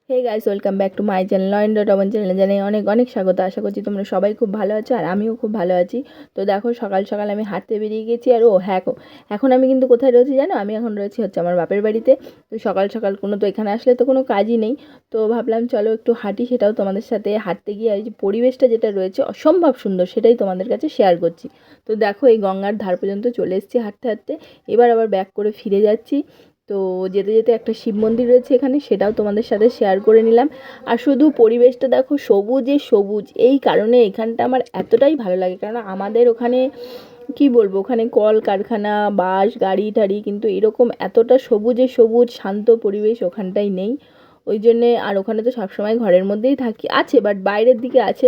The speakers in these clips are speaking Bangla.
Hey guys, welcome back to my channel নয়ন.রমন চ্যানেলে জানাই অনেক অনেক স্বাগত। আশা করছি তোমরা সবাই খুব ভালো আছো আর আমিও খুব ভালো আছি। তো দেখো, সকাল সকাল আমি হাঁটতে বেরিয়ে গেছি। আর হ্যাঁ, এখন আমি কিন্তু কোথায় রয়েছি জানো? আমি এখন রয়েছি হচ্ছে আমার বাপের বাড়িতে। তো সকাল সকাল তো এখানে আসলে তো কোনো কাজই নেই, তো ভাবলাম চলো একটু হাঁটি, সেটাও তোমাদের সাথে। হাঁটতে গিয়ে এই যে পরিবেশটা যেটা রয়েছে অসম্ভব সুন্দর, সেটাই তোমাদের কাছে শেয়ার করছি। তো দেখো, এই গঙ্গার ধার পর্যন্ত চলে এসেছি হাঁটতে হাঁটতে। এবার আবার ব্যাক করে ফিরে যাচ্ছি। তো যেতে যেতে একটা শিব মন্দির রয়েছে এখানে, সেটাও তোমাদের সাথে শেয়ার করে নিলাম। আর শুধু পরিবেশটা দেখো, সবুজে সবুজ। এই কারণে এখানটা আমার এতটাই ভালো লাগে, কারণ আমাদের ওখানে কি বলবো, ওখানে কল কারখানা, বাস, গাড়ি টাড়ি, কিন্তু এরকম এতটা সবুজে সবুজ শান্ত পরিবেশ ওখানটাই নেই। ওই জন্যে, আর ওখানে তো সবসময় ঘরের মধ্যেই থাকি, আছে বাট বাইরের দিকে আছে,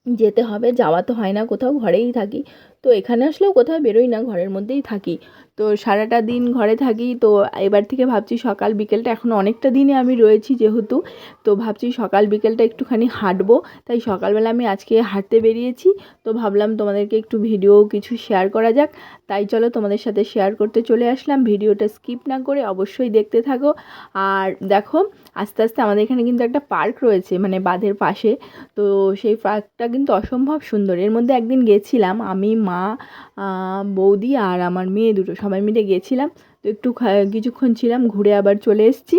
যেতে হবে, যাওয়া তো হয় না কোথাও, ঘরেই থাকি। তো এখানে আসলেও কোথাও বেরোই না, ঘরের মধ্যেই থাকি। তো সারাটা দিন ঘরে থাকি। তো এবার থেকে ভাবছি সকাল বিকেলটা, এখন অনেকটা দিনে আমি রয়েছি যেহেতু, তো ভাবছি সকাল বিকেলটা একটুখানি হাঁটবো। তাই সকালবেলা আমি আজকে হাঁটতে বেরিয়েছি। তো ভাবলাম তোমাদেরকে একটু ভিডিও কিছু শেয়ার করা যাক। তাই চলো তোমাদের সাথে শেয়ার করতে চলে আসলাম। ভিডিওটা স্কিপ না করে অবশ্যই দেখতে থাকো। আর দেখো, আস্তে আস্তে আমাদের এখানে কিন্তু একটা পার্ক রয়েছে, মানে বাঁধের পাশে। তো সেই পার্কটা কিন্তু অসম্ভব সুন্দর। এর মধ্যে একদিন গেছিলাম আমি, মা, বৌদি আর আমার মেয়ে দুটো, সবাই মিলে গেছিলাম। তো একটু কিছুক্ষণ ছিলাম, ঘুরে আবার চলে এসেছি।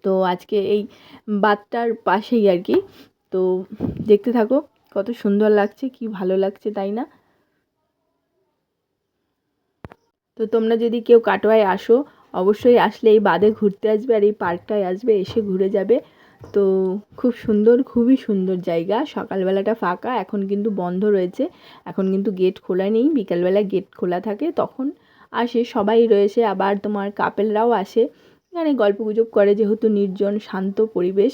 তো আজকে এই বাঁধটার পাশেই আর কি। তো দেখতে থাকো, কত সুন্দর লাগছে, কি ভালো লাগছে, তাই না? তো তোমরা যদি কেউ কাটোয়ায় আসো, অবশ্যই আসলে এই বাঁধে ঘুরতে আসবে আর এই পার্কটায় আসবে, এসে ঘুরে যাবে। তো খুব সুন্দর, খুবই সুন্দর জায়গা। সকালবেলাটা ফাঁকা, এখন কিন্তু বন্ধ রয়েছে। এখন কিন্তু গেট খোলা নেই, বিকালবেলা গেট খোলা থাকে, তখন আসে সবাই রয়েছে। আবার তোমার কাপেলরাও আসে, এখানে গল্পগুজব করে, যেহেতু নির্জন শান্ত পরিবেশ।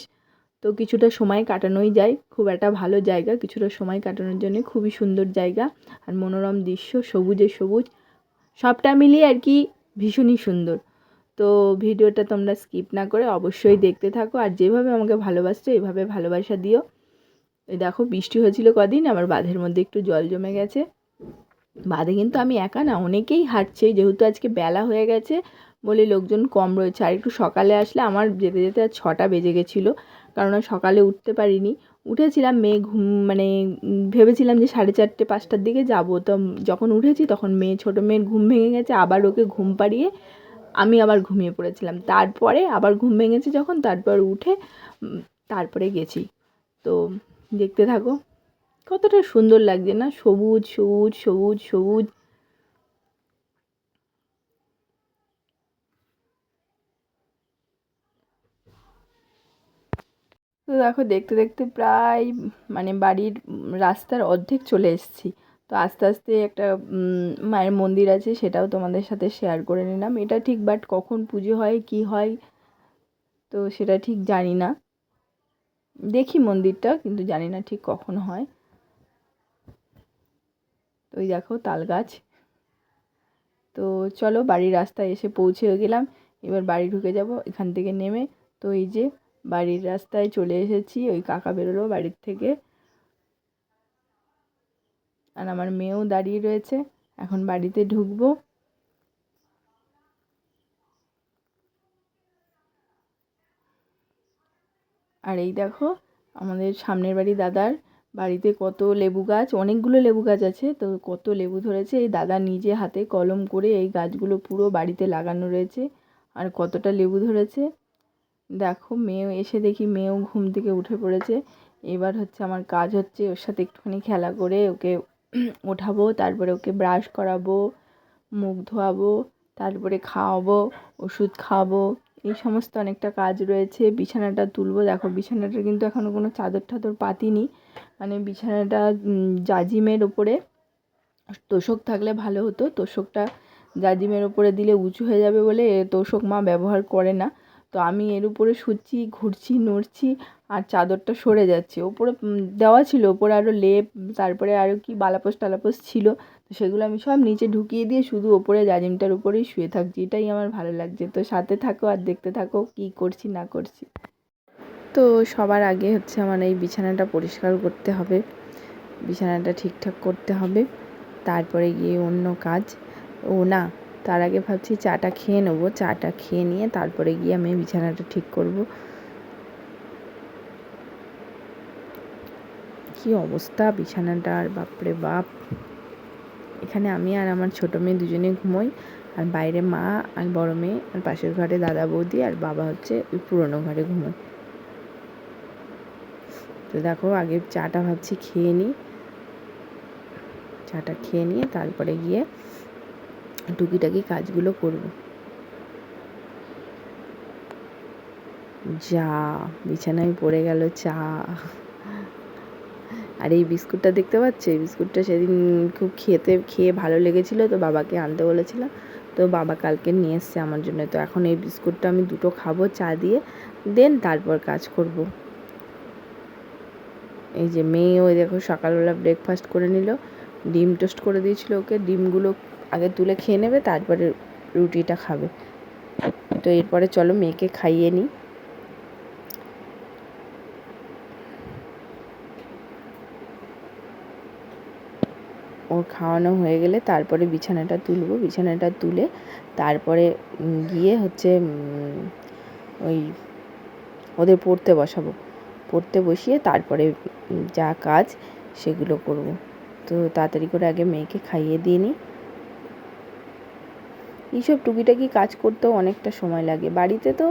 তো কিছুটা সময় কাটানোই যায়, খুব একটা ভালো জায়গা, কিছুটা সময় কাটানোর জন্য খুবই সুন্দর জায়গা। আর মনোরম দৃশ্য, সবুজে সবুজ, সবটা মিলিয়ে আর কি ভীষণই সুন্দর। তো ভিডিওটা তোমরা স্কিপ না করে অবশ্যই দেখতে থাকো, আর যেভাবে আমাকে ভালোবাসছো এইভাবে ভালোবাসা দিও। এই দেখো, বৃষ্টি হয়েছিল কদিন, আবার বাঁধের মধ্যে একটু জল জমে গেছে। বাঁধে কিন্তু আমি একা না, অনেকেই হাঁটছে, যেহেতু আজকে বেলা হয়ে গেছে বলে লোকজন কম রয়েছে। আর একটু সকালে আসলে আমার যেতে যেতে আর 6টা বেজে গেছিলো, কারণ সকালে উঠতে পারিনি। উঠেছিলাম, মেয়ে ঘুম, মানে ভেবেছিলাম যে 4:30 5টার দিকে যাব। তো যখন উঠেছি তখন ছোটো মেয়ের ঘুম ভেঙে গেছে, আবার ওকে ঘুম পাড়িয়ে আমি আবার ঘুমিয়ে পড়েছিলাম। তারপরে আবার ঘুম ভেঙেছে যখন, তারপর উঠে তারপরে গেছি। তো দেখতে থাকো, কতটা সুন্দর লাগছে না, সবুজ সবুজ সবুজ সবুজ। তো দেখো, দেখতে দেখতে প্রায় মানে বাড়ির রাস্তার অর্ধেক চলে এসেছি। তো আস্তে আস্তে একটা মায়ের মন্দির আছে, সেটাও তোমাদের সাথে শেয়ার করে নিলাম। এটা ঠিক, বাট কখন পুজো হয় কি হয় তো সেটা ঠিক জানি না। দেখি মন্দিরটা, কিন্তু জানি না ঠিক কখন হয়। তো ওই দেখো তাল গাছ। তো চলো, বাড়ির রাস্তায় এসে পৌঁছে গেলাম। এবার বাড়ি ঢুকে যাব এখান থেকে নেমে। তো এই যে বাড়ির রাস্তায় চলে এসেছি, ওই কাকা বেরোলো বাড়ির থেকে, আর আমার মেয়েও দাঁড়িয়ে রয়েছে। এখন বাড়িতে ঢুকবো। আর এই দেখো, আমাদের সামনের বাড়ি দাদার বাড়িতে কত লেবু গাছ, অনেকগুলো লেবু গাছ আছে। তো কত লেবু ধরেছে, এই দাদা নিজে হাতে কলম করে এই গাছগুলো পুরো বাড়িতে লাগানো রয়েছে। আর কতটা লেবু ধরেছে দেখো। মেয়েও এসে দেখি, মেয়েও ঘুম থেকে উঠে পড়েছে। এবার হচ্ছে আমার কাজ হচ্ছে ওর সাথে একটুখানি খেলা করে ওকে ওঠাবো, তারপরে ওকে ব্রাশ করাবো, মুখ ধোয়াবো, তারপরে খাওয়াবো, ওষুধ খাওয়াবো। এই সমস্ত অনেকটা কাজ রয়েছে। বিছানাটা তুলবো, দেখো বিছানাটা কিন্তু এখনও কোনো চাদর টাদর পাতিনি। মানে বিছানাটা জাজিমের ওপরে তোশক থাকলে ভালো হতো। তোশকটা জাজিমের ওপরে দিলে উঁচু হয়ে যাবে বলে তোশক মা ব্যবহার করে না। তো আমি এর উপরে শুচ্ছি, ঘুরছি, নড়ছি, আর চাদরটা সরে যাচ্ছে। ওপরে দেওয়া ছিল, ওপরে আরও লেপ, তারপরে আরও কি বালাপোস টালাপোস ছিল, তো সেগুলো আমি সব নিচে ঢুকিয়ে দিয়ে শুধু ওপরে জাজিমটার উপরেই শুয়ে থাকছি। এটাই আমার ভালো লাগছে। তো সাথে থাকো আর দেখতে থাকো কী করছি না করছি। তো সবার আগে হচ্ছে আমার এই বিছানাটা পরিষ্কার করতে হবে, বিছানাটা ঠিকঠাক করতে হবে, তারপরে গিয়ে অন্য কাজ। ও না, তার আগে ভাবছি চাটা খেয়ে নেবো, চাটা খেয়ে নিয়ে তারপরে গিয়ে আমি বিছানাটা ঠিক করব। কি অবস্থা বিছানাটার, বাপরে বাপ। এখানে আমি আর আমার ছোটো মেয়ে দুজনে ঘুমোই, আর বাইরে মা আর বড় মেয়ে, আর পাশের ঘরে দাদা বৌদি, আর বাবা হচ্ছে ওই পুরোনো ঘরে ঘুমোয়। তো দেখো আগে চাটা ভাবছি খেয়ে নিই, চাটা খেয়ে নিয়ে তারপরে গিয়ে টুকিটাকি কাজগুলো করব। যা বিছানায় পড়ে গেল চা। আর এই বিস্কুটটা দেখতে পাচ্ছ, এই বিস্কুটটা সেদিন খুব খেয়ে ভালো লেগেছিলো, তো বাবাকে আনতে বলেছিলাম, তো বাবা কালকে নিয়ে এসছে আমার জন্য। তো এখন এই বিস্কুটটা আমি দুটো খাবো চা দিয়ে, দেন তারপর কাজ করব। এই যে মেয়ে ওই দেখো সকালবেলা ব্রেকফাস্ট করে নিল, ডিম টোস্ট করে দিয়েছিল ওকে, ডিমগুলো আগে তুলে খেয়ে নেবে, তারপরে রুটিটা খাবে। তো এরপরে চলো মেয়েকে খাইয়ে নিই। ওর খাওয়ানো হয়ে গেলে তারপরে বিছানাটা তুলবো, বিছানাটা তুলে তারপরে গিয়ে হচ্ছে ওই ওদের পড়তে বসাবো, পড়তে বসিয়ে তারপরে যা কাজ সেগুলো করব। তো তাড়াতাড়ি করে আগে মেয়েকে খাইয়ে দিয়ে নিই। এইসব টুকিটাকি কাজ করতেও অনেকটা সময় লাগে, বাড়িতে তো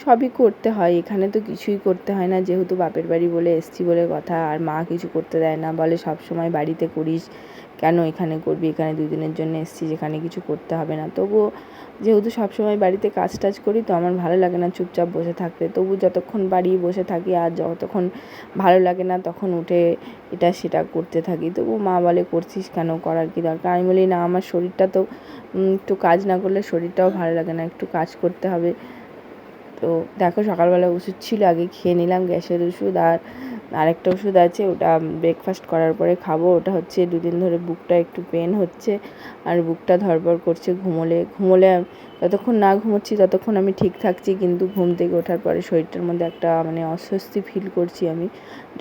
সবই করতে হয়, এখানে তো কিছুই করতে হয় না, যেহেতু বাপের বাড়ি বলে এসছি বলে কথা। আর মা কিছু করতে দেয় না, বলে সব সময় বাড়িতে করিস, কেন এখানে করবি, এখানে দুদিনের জন্য এসছি, যেখানে কিছু করতে হবে না। তবুও যেহেতু সবসময় বাড়িতে কাজ টাজ করি, তো আমার ভালো লাগে না চুপচাপ বসে থাকতে। তবু যতক্ষণ বাড়ি বসে থাকি আর যতক্ষণ ভালো লাগে না তখন উঠে এটা সেটা করতে থাকি। তবু মা বলে করছিস কেন, করার কি দরকার। আমি বলি না, আমার শরীরটা তো একটু কাজ না করলে শরীরটাও ভালো লাগে না, একটু কাজ করতে হবে। তো দেখো সকালবেলা ওষুধ ছিল, আগে খেয়ে নিলাম গ্যাসের ওষুধ, আর আরেকটা ওষুধ আছে, ওটা ব্রেকফাস্ট করার পরে খাবো। ওটা হচ্ছে দুদিন ধরে বুকটা একটু পেন হচ্ছে, আর বুকটা ধড়ফড় করছে। ঘুমোলে যতক্ষণ না ঘুমোচ্ছি ততক্ষণ আমি ঠিক থাকছি, কিন্তু ঘুম থেকে ওঠার পরে শরীরটার মধ্যে একটা মানে অস্বস্তি ফিল করছি আমি,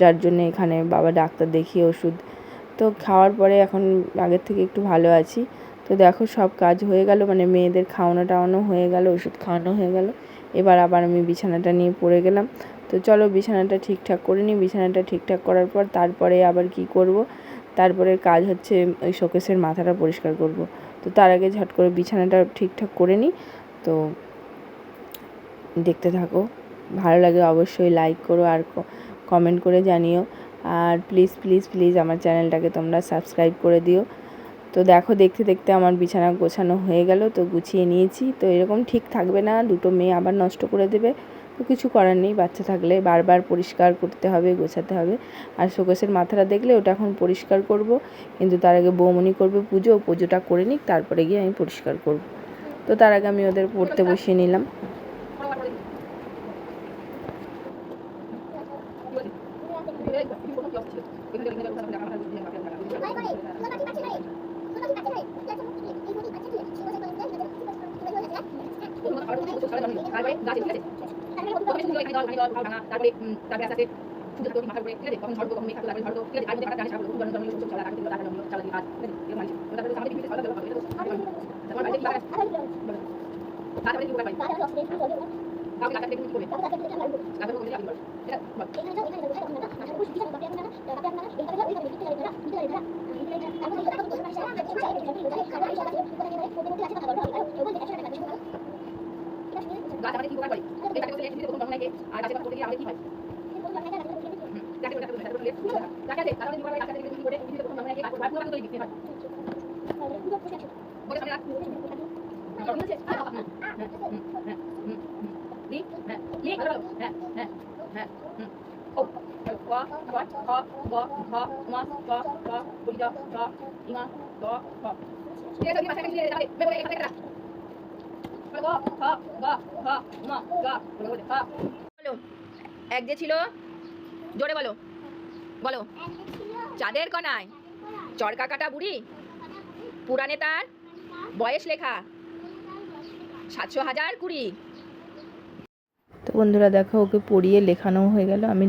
যার জন্য এখানে বাবা ডাক্তার দেখিয়ে ওষুধ তো খাওয়ার পরে এখন আগের থেকে একটু ভালো আছি। তো দেখো সব কাজ হয়ে গেল, মানে মেয়েদের খাওয়ানো টাওয়ানো হয়ে গেল, ওষুধ খাওয়ানো হয়ে গেল। এবার আবার আমি বিছানাটা নিয়ে পড়ে গেলাম। তো চলো বিছানাটা ঠিকঠাক করে নিই, বিছানাটা ঠিকঠাক করার পর তারপরে আবার কি করব, তারপরে কাজ হচ্ছে ওই শোকেসের মাথাটা পরিষ্কার করব। তো তার আগে ঝট করে বিছানাটা ঠিকঠাক করে নিই। তো দেখতে থাকো, ভালো লাগে অবশ্যই লাইক করো আর কমেন্ট করে জানিও, আর প্লিজ প্লিজ প্লিজ আমার চ্যানেলটাকে তোমরা সাবস্ক্রাইব করে দিও। তো দেখো দেখতে দেখতে আমার বিছানা গোছানো হয়ে গেল, তো গুছিয়ে নিয়েছি। তো এরকম ঠিক থাকবে না, দুটো মেয়ে আবার নষ্ট করে দেবে, তো কিছু করার নেই, বাচ্চা থাকলে বারবার পরিষ্কার করতে হবে, গোছাতে হবে। আর শোকেসের মাথাটা দেখলে ওটা এখন পরিষ্কার করব, কিন্তু তার আগে বৌমনি করবে পুজোটা করে নিক, তারপরে গিয়ে আমি পরিষ্কার করব। তো তার আগে আমি ওদের পড়তে বসিয়ে নিলাম। এক যে ছিল, জোরে বলো বলো, চাঁদের কনায় চরকা কাটা বুড়ি, পুরাণে তার বয়স লেখা 700,020। তো বন্ধুরা দেখো ওকে পড়িয়ে লেখানো হয়ে গেল, আমি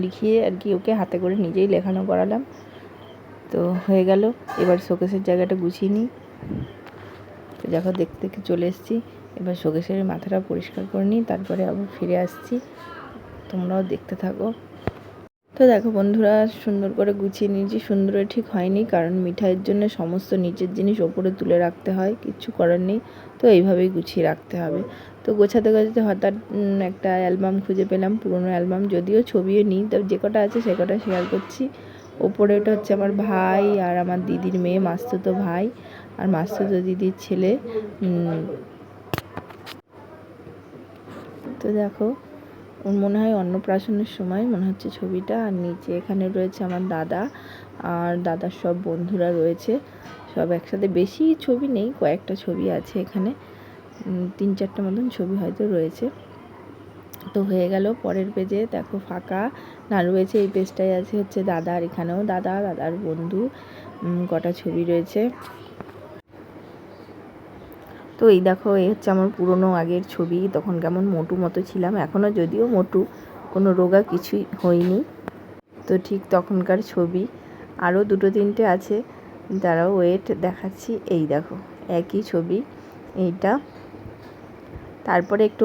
লিখিয়ে আর কি ওকে হাতে করে নিজেই লেখানো করালাম। তো হয়ে গেল, এবার শোকেসের জায়গাটা গুছিয়ে নিই। তো দেখো দেখতে দেখতে চলে এসেছি, এবার শোকেসের মাথাটা পরিষ্কার করে নিই, তারপরে আবার ফিরে আসছি, তোমরাও দেখতে থাকো। তো তো দেখো বন্ধুরা, সুন্দর করে গুছিয়ে নিয়েছি। সুন্দর ঠিক হয়নি, কারণ মিঠাইয়ের জন্য সমস্ত নিচের জিনিস ওপরে তুলে রাখতে হয়, কিচ্ছু করার নেই। তো এইভাবেই গুছিয়ে রাখতে হবে। তো গোছাতে গোছাতে হঠাৎ একটা অ্যালবাম খুঁজে পেলাম, পুরনো অ্যালবাম, যদিও ছবিও নিই, তবে যে কটা আছে সে কটা শেয়ার করছি। ওপরে ওটা হচ্ছে আমার ভাই আর আমার দিদির মেয়ে, মাস্তুতো ভাই আর মাস্তুতো দিদির ছেলে। তো দেখো, ওর মনে হয় অন্নপ্রাশনের সময় মনে হচ্ছে ছবিটা। আর নিচে এখানে রয়েছে আমার দাদা আর দাদার সব বন্ধুরা রয়েছে, সব একসাথে। বেশি ছবি নেই, কয়েকটা ছবি আছে এখানে, 3-4টা মতন ছবি হয়তো রয়েছে। তো হয়ে গেল। পরের পেজে দেখো ফাঁকা না রয়েছে, এই পেজটাই আছে হচ্ছে দাদার, এখানেও দাদার বন্ধু, কটা ছবি রয়েছে। তো এই দেখো, এই হচ্ছে আমার পুরনো আগের ছবি, তখন কেমন মোটু মতো ছিলাম, এখনও যদিও মোটু, কোনো রোগা কিছুই হয়নি। তো ঠিক তখনকার ছবি। আরও 2-3টে আছে, তারাও ওয়েট দেখাচ্ছি। এই দেখো একই ছবি এইটা। তারপরে একটু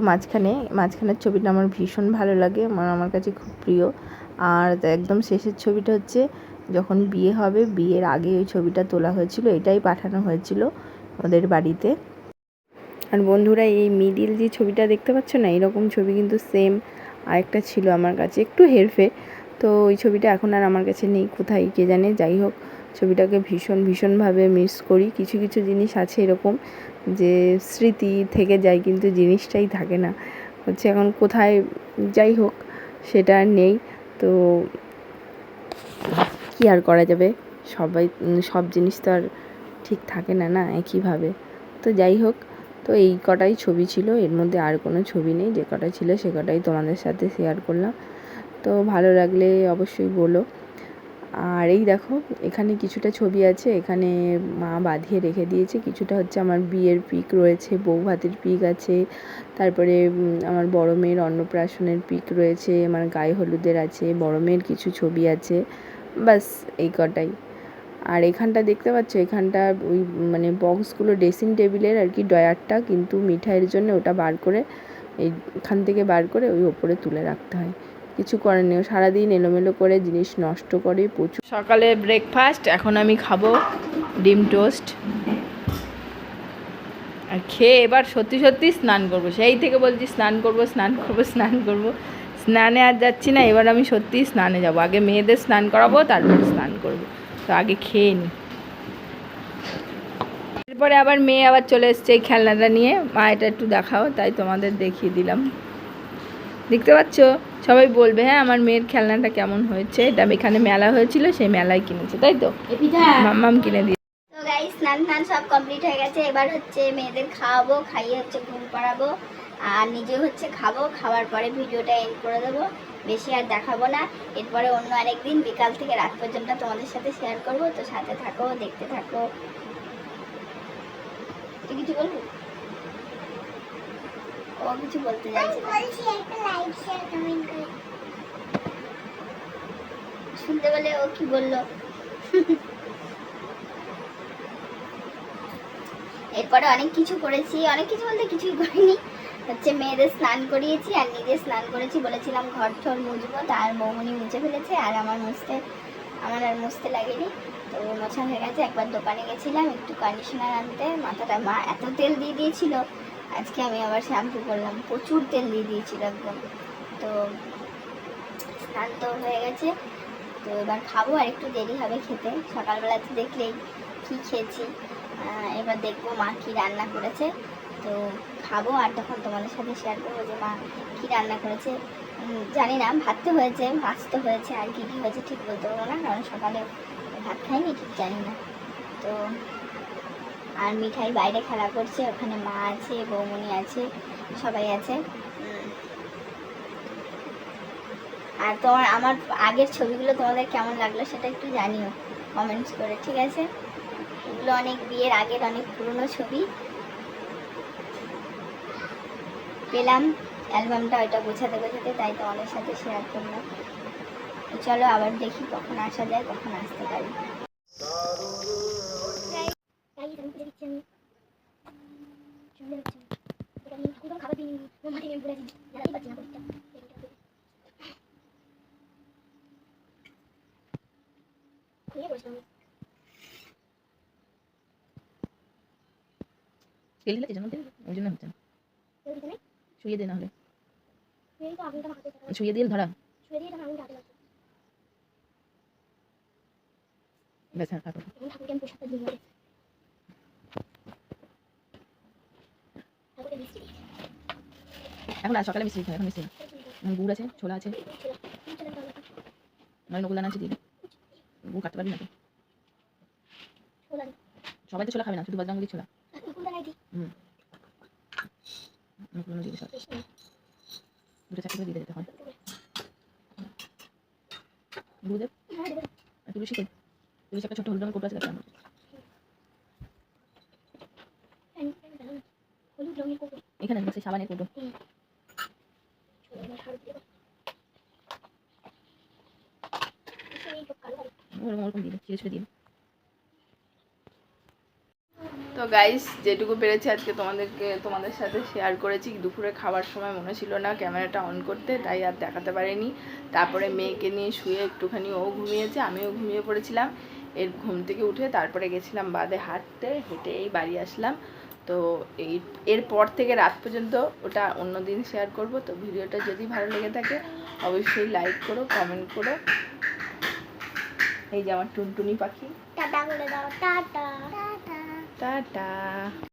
মাঝখানের ছবিটা আমার ভীষণ ভালো লাগে, আমার কাছে খুব প্রিয়। আর একদম শেষের ছবিটা হচ্ছে যখন বিয়ে হবে, বিয়ের আগে ওই ছবিটা তোলা হয়েছিল, এটাই পাঠানো হয়েছিল ওদের বাড়িতে। আর বন্ধুরা, এই মিডিল যে ছবিটা দেখতে পাচ্ছ না, এরকম ছবি কিন্তু সেম আরেকটা ছিল আমার কাছে, একটু হেরফের। তো ওই ছবিটা এখন আর আমার কাছে নেই, কোথায় কে জানে। যাই হোক, ছবিটাকে ভীষণভাবে মিস করি। কিছু কিছু জিনিস আছে এরকম যে স্মৃতি থেকে যায়, কিন্তু জিনিসটাই থাকে না, হচ্ছে এখন কোথায়। যাই হোক, সেটা আর নেই। তো কি আর করা যাবে, সব জিনিস তো আর ঠিক থাকে না না একইভাবে। তো যাই হোক, তো এই কটাই ছবি ছিল, এর মধ্যে আর কোনো ছবি নেই। যে কটা ছিল সে কটাই তোমাদের সাথে শেয়ার করলাম। তো ভালো লাগলে অবশ্যই বলো। আর এই দেখো, এখানে কিছুটা ছবি আছে, এখানে মা বাঁধিয়ে রেখে দিয়েছে। কিছুটা হচ্ছে আমার বিয়ের পিক রয়েছে, বউ ভাতের পিক আছে, তারপরে আমার বড় মেয়ের অন্নপ্রাশনের পিক রয়েছে, আমার গায়ে হলুদের আছে, বড় মেয়ের কিছু ছবি আছে, বাস এই কটাই। আর এখানটা দেখতে পাচ্ছ, এখানটা ওই মানে বক্সগুলো ড্রেসিং টেবিলের আর কি, ড্রয়ারটা, কিন্তু মিঠাইয়ের জন্য ওটা বার করে, এইখান থেকে বার করে ওই ওপরে তুলে রাখতে হয়। কিছু করার নেই, সারাদিন এলোমেলো করে জিনিস নষ্ট করে প্রচুর। সকালে ব্রেকফাস্ট এখন আমি খাবো ডিম টোস্ট, আর খেয়ে এবার সত্যি স্নান করবো। সেই থেকে বলছি স্নান করবো, স্নানে আর যাচ্ছি না। এবার আমি সত্যিই স্নানে যাব, আগে মেয়েদের স্নান করাবো, তারপর স্নান করবো। তো আগে খেয়ে নিই। এরপরে আবার মেয়ে আবার চলে এসছে এই খেলনাটা নিয়ে, মা এটা একটু দেখাও, তাই তোমাদের দেখিয়ে দিলাম। দেখতে পাচ্ছ, সবাই বলবে হ্যাঁ আমার মেয়ের খেলনাটা কেমন হয়েছে। এটা এখানে মেলা হয়েছিল, সেই মেলায় কিনেছে, তাই তো মাম্মাম কিনে দিয়ে। তো গাইস, স্নান সব কমপ্লিট হয়ে গেছে। এবার হচ্ছে মেয়েদের খাওয়াবো, খাইয়ে হচ্ছে ঘুম পাড়াবো, আর নিজে হচ্ছে খাবো। খাওয়ার পরে ভিডিওটা এন্ড করে দেবো, বেশি আর দেখাবো না। এরপরে অন্য আরেকদিন বিকাল থেকে রাত পর্যন্ত তোমাদের সাথে শেয়ার করবো। তো সাথে থাকো, দেখতে থাকো। তুই কিছু বলবি? ও কিছু বলতে যাচ্ছে, শুনতে পেলে ও কি বললো। এরপরে অনেক কিছু করেছি, অনেক কিছু বলতে কিছুই করিনি। হচ্ছে মেয়েদের স্নান করিয়েছি আর নিজে স্নান করেছি। বলেছিলাম ঘর ঠর মুছবো, তার বৌমনি মুছে ফেলেছে, আর আমার আর মুছতে লাগেনি। তো মোছা হয়ে গেছে। একবার দোকানে গেছিলাম একটু কন্ডিশনার আনতে, মাথাটা মা এত তেল দিয়ে দিয়েছিল, আজকে আমি আবার শ্যাম্পু করলাম, প্রচুর তেল দিয়ে দিয়েছিল একদম। তো স্নান তো হয়ে গেছে, তো এবার খাবো, আর একটু দেরি হবে খেতে। সকালবেলা তো দেখলেই কী খেয়েছি। এবার দেখবো মা কী রান্না করেছে, তো খাবো, আর তখন তোমাদের সাথে শেয়ার করবো যে মা কী রান্না করেছে। জানি না, ভাত তো হয়েছে, মাছ তো হয়েছে, আর কী হয়েছে ঠিক বলতে পারবো না, কারণ সকালে ভাত খাইনি, ঠিক জানি না। তো আর মিঠাই বাইরে খেলা করছে, ওখানে মা আছে, বৌমনি আছে, সবাই আছে। আর আমার আগের ছবিগুলো তোমাদের কেমন লাগলো সেটা একটু জানিও কমেন্টস করে, ঠিক আছে? এগুলো অনেক বিয়ের আগের অনেক পুরনো ছবি পেলাম অ্যালবামটা, ওইটা গোছাতে তাই তোমাদের সাথে শেয়ার করলাম। চলো আবার দেখি কখন আসা যায়, কখন আসতে পারি। তেল দিলে যেন ওই জন্য হচ্ছে না। শুয়ে দে না হলে শুয়ে দিয়ে ধরা ব্যাস হ্যাঁ থাকো। এখন আজ সকালে মিষ্টি এখন মিষ্টি না গুড় আছে ছোলা আছে নয় নকুল দানা আছে দিয়ে গুড় কাটতে পারবি না তো সবাই তো ছোলা খাবে না শুধু বজরঙ্গলি ছোলা নকুল দানা দিয়ে সব দুটো চারটে করে দিয়ে দিতে হয় গুড় দেব তুলসী কই তুলসী একটা ছোট্ট হলুদ রঙের কৌটো আছে দেখলাম এখানে সেই সাবানের কৌটো ওরকম দিয়ে ছিঁড়ে ছিঁড়ে দিয়ে। তো গাইস যেটুকু পেরেছি আজকে তোমাদের সাথে শেয়ার করেছি। দুপুরে খাবার সময় মনে ছিল না ক্যামেরাটা অন করতে, তাই আর দেখাতে পারিনি। তারপরে মেয়েকে নিয়ে শুয়ে একটুখানি ও ঘুমিয়েছে, আমিও ঘুমিয়ে পড়েছিলাম। এর ঘুম থেকে উঠে তারপরে গেছিলাম বাদে হাঁটতে, হেঁটে এই বাড়ি আসলাম। তো এরপর থেকে রাত পর্যন্ত ওটা অন্য দিন শেয়ার করব। তো ভিডিওটা যদি ভালো লেগে থাকে অবশ্যই লাইক করো, কমেন্ট করো। এই যে আমার টুনটুনি পাখি, টাটা বলে দাও, টাটা টাটা টাটা।